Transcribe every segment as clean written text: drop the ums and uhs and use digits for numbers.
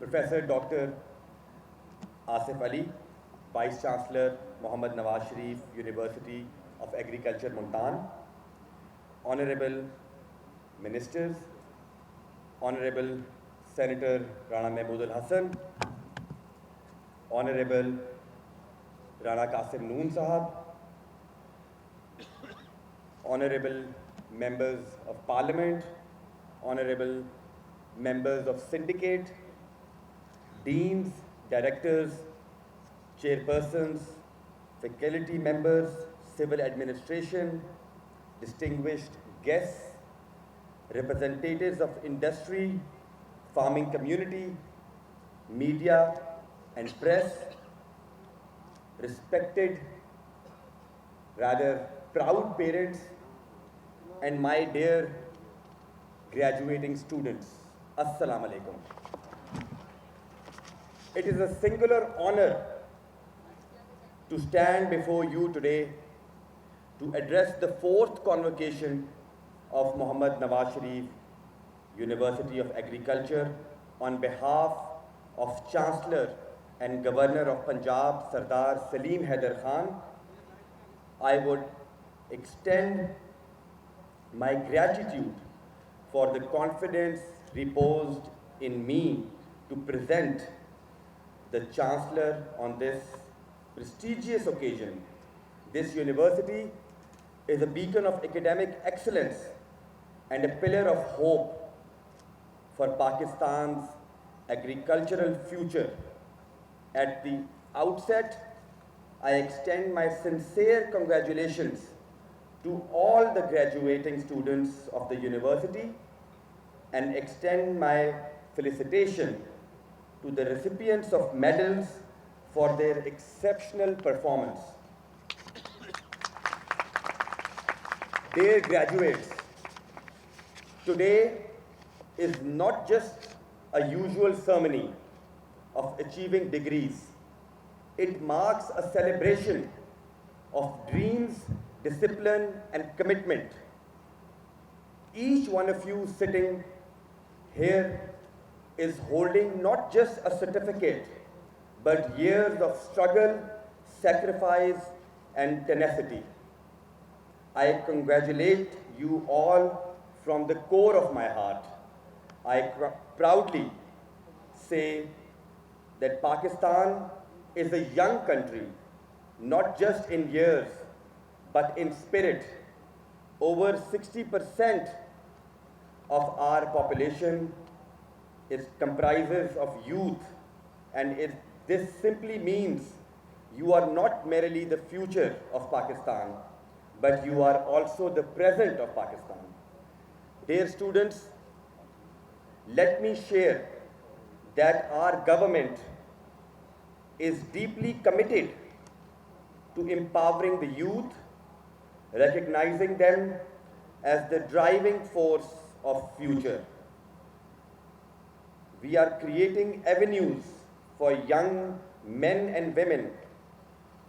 Professor Dr. Asif Ali, Vice Chancellor Mohammed Nawaz Sharif, University of Agriculture, Mumtan, Honorable Ministers, Honorable Senator Rana Mahmood Al Hassan, Honorable Rana Qasim Noon Sahab, Honorable Members of Parliament, Honorable Members of Syndicate, Deans, Directors, Chairpersons, Faculty Members, Civil Administration, distinguished guests, representatives of industry, farming community, media and press, respected, rather proud parents, and my dear graduating students, Assalamu alaikum. It is a singular honor to stand before you today to address the fourth convocation of Muhammad Nawaz Sharif, University of Agriculture, on behalf of Chancellor and Governor of Punjab, Sardar Salim Haider Khan. I would extend my gratitude for the confidence reposed in me to present the Chancellor on this prestigious occasion. This university is a beacon of academic excellence and a pillar of hope for Pakistan's agricultural future. At the outset, I extend my sincere congratulations to all the graduating students of the university and extend my felicitation to the recipients of medals for their exceptional performance. Dear graduates, today is not just a usual ceremony of achieving degrees. It marks a celebration of dreams, discipline, and commitment. Each one of you sitting here is holding not just a certificate, but years of struggle, sacrifice, and tenacity. I congratulate you all from the core of my heart. I proudly say that Pakistan is a young country, not just in years, but in spirit. Over 60% of our population comprises of youth, and this simply means you are not merely the future of Pakistan, but you are also the present of Pakistan. Dear students, let me share that our government is deeply committed to empowering the youth, recognizing them as the driving force of future. We are creating avenues for young men and women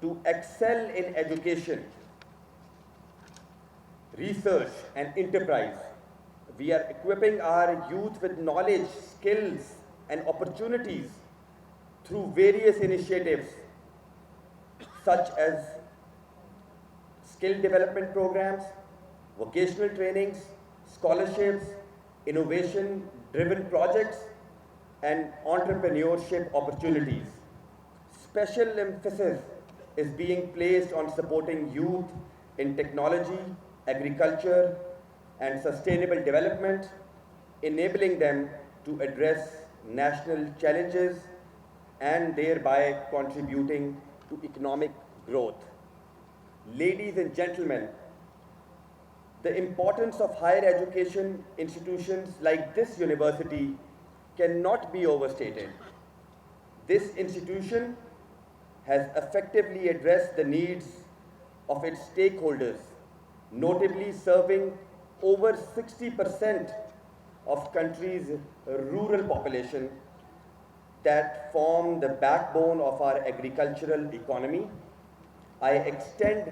to excel in education, research, and enterprise. We are equipping our youth with knowledge, skills, and opportunities through various initiatives such as skill development programs, vocational trainings, scholarships, innovation-driven projects, and entrepreneurship opportunities. Special emphasis is being placed on supporting youth in technology, agriculture, and sustainable development, enabling them to address national challenges and thereby contributing to economic growth. Ladies and gentlemen, the importance of higher education institutions like this university cannot be overstated. This institution has effectively addressed the needs of its stakeholders, notably serving over 60% of country's rural population that form the backbone of our agricultural economy. I extend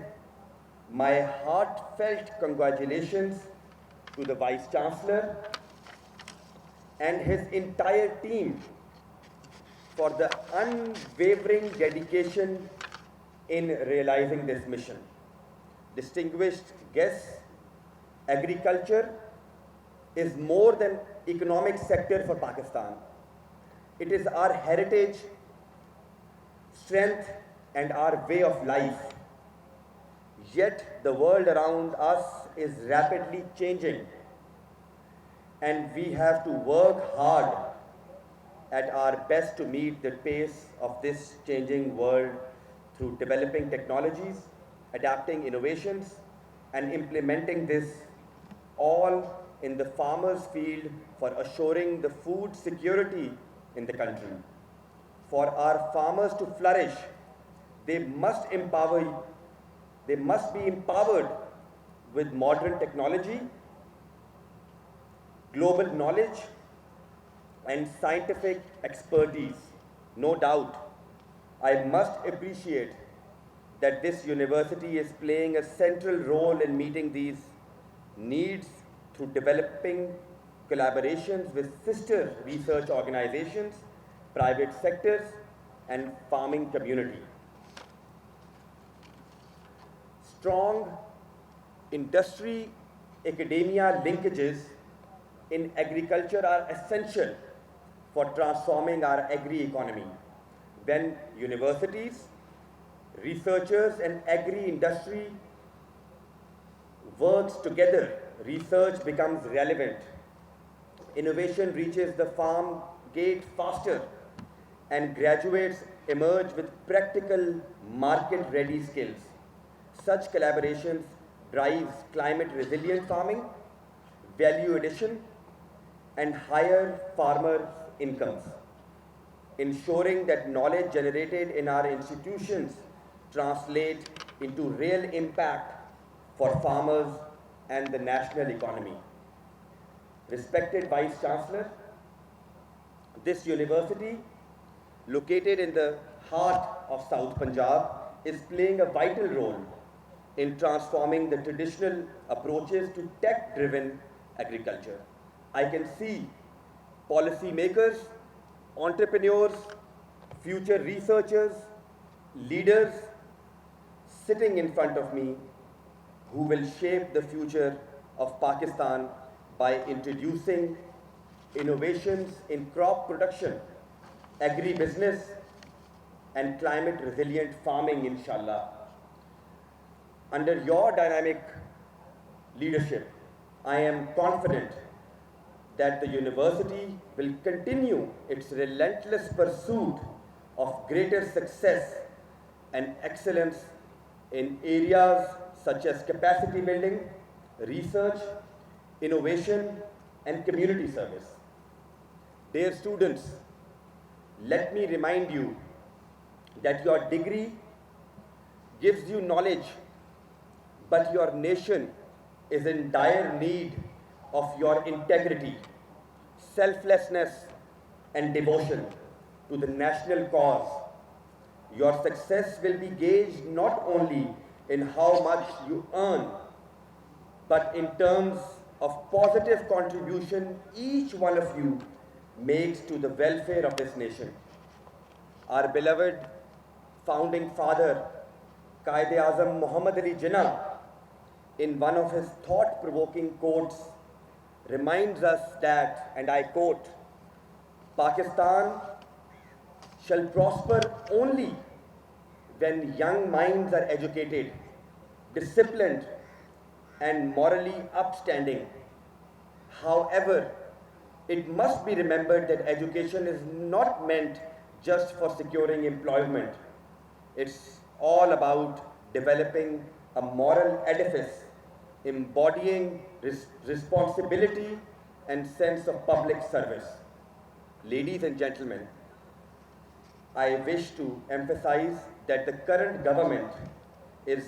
my heartfelt congratulations to the Vice Chancellor and his entire team for the unwavering dedication in realizing this mission. Distinguished guests, agriculture is more than economic sector for Pakistan. It is our heritage, strength, and our way of life. Yet the world around us is rapidly changing, and we have to work hard at our best to meet the pace of this changing world through developing technologies, adapting innovations, and implementing this all in the farmer's field for assuring the food security in the country. For our farmers to flourish, they must be empowered with modern technology, global knowledge, and scientific expertise. No doubt, I must appreciate that this university is playing a central role in meeting these needs through developing collaborations with sister research organizations, private sectors, and farming community. Strong industry-academia linkages in agriculture are essential for transforming our agri-economy. When universities, researchers, and agri-industry works together, research becomes relevant, innovation reaches the farm gate faster, and graduates emerge with practical market-ready skills. Such collaborations drives climate-resilient farming, value addition, and higher farmer incomes, ensuring that knowledge generated in our institutions translate into real impact for farmers and the national economy. Respected Vice Chancellor, this university, located in the heart of South Punjab, is playing a vital role in transforming the traditional approaches to tech-driven agriculture. I can see policymakers, entrepreneurs, future researchers, leaders sitting in front of me who will shape the future of Pakistan by introducing innovations in crop production, agribusiness, and climate-resilient farming, inshallah. Under your dynamic leadership, I am confident that the university will continue its relentless pursuit of greater success and excellence in areas such as capacity building, research, innovation, and community service. Dear students, let me remind you that your degree gives you knowledge, but your nation is in dire need of your integrity, selflessness, and devotion to the national cause. Your success will be gauged not only in how much you earn, but in terms of positive contribution each one of you makes to the welfare of this nation. Our beloved founding father, Quaid-e-Azam Muhammad Ali Jinnah, in one of his thought-provoking quotes, reminds us that, and I quote, Pakistan shall prosper only when young minds are educated, disciplined, and morally upstanding. However, it must be remembered that education is not meant just for securing employment. It's all about developing a moral edifice, embodying responsibility and sense of public service. Ladies and gentlemen, I wish to emphasize that the current government is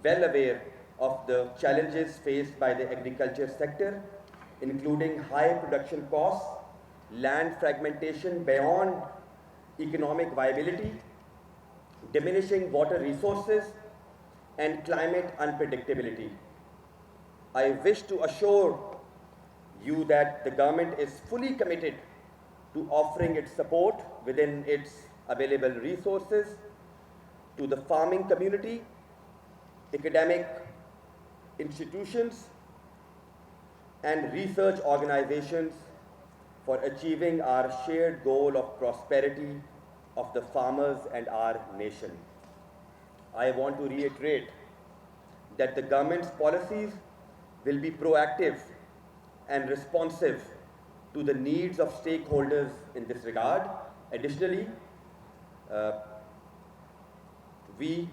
well aware of the challenges faced by the agriculture sector, including high production costs, land fragmentation beyond economic viability, diminishing water resources, and climate unpredictability. I wish to assure you that the government is fully committed to offering its support within its available resources to the farming community, academic institutions, and research organizations for achieving our shared goal of prosperity of the farmers and our nation. I want to reiterate that the government's policies will be proactive and responsive to the needs of stakeholders in this regard. Additionally, we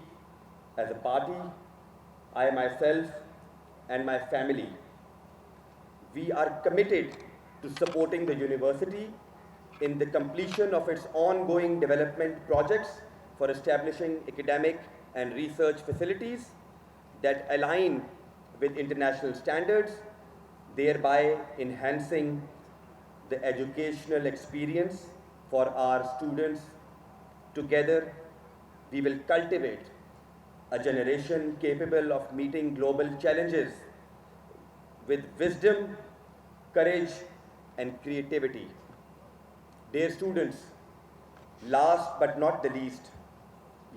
as a party, I myself and my family, we are committed to supporting the university in the completion of its ongoing development projects for establishing academic and research facilities that align with international standards, thereby enhancing the educational experience for our students. Together, we will cultivate a generation capable of meeting global challenges with wisdom, courage, and creativity. Dear students, last but not the least,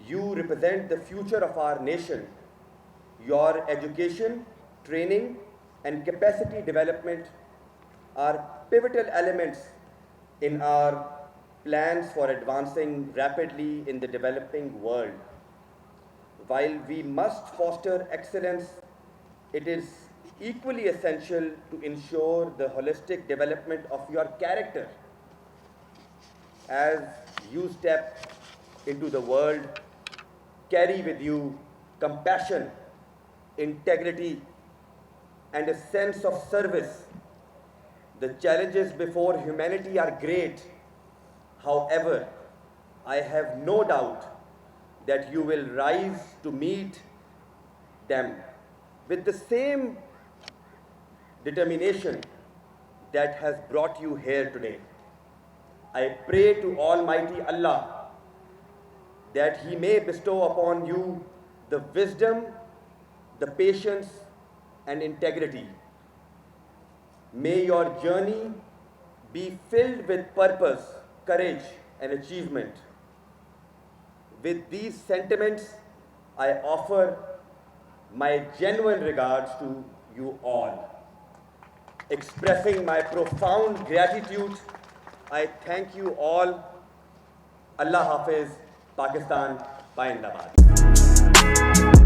you represent the future of our nation. Your education, training, and capacity development are pivotal elements in our plans for advancing rapidly in the developing world. While we must foster excellence, it is equally essential to ensure the holistic development of your character. As you step into the world, carry with you compassion, integrity, and a sense of service. The challenges before humanity are great. However, I have no doubt that you will rise to meet them with the same determination that has brought you here today. I pray to Almighty Allah that He may bestow upon you the wisdom, the patience, and integrity. May your journey be filled with purpose, courage, and achievement. With these sentiments, I offer my genuine regards to you all. Expressing my profound gratitude, I thank you all. Allah Hafiz, Pakistan, Zindabad.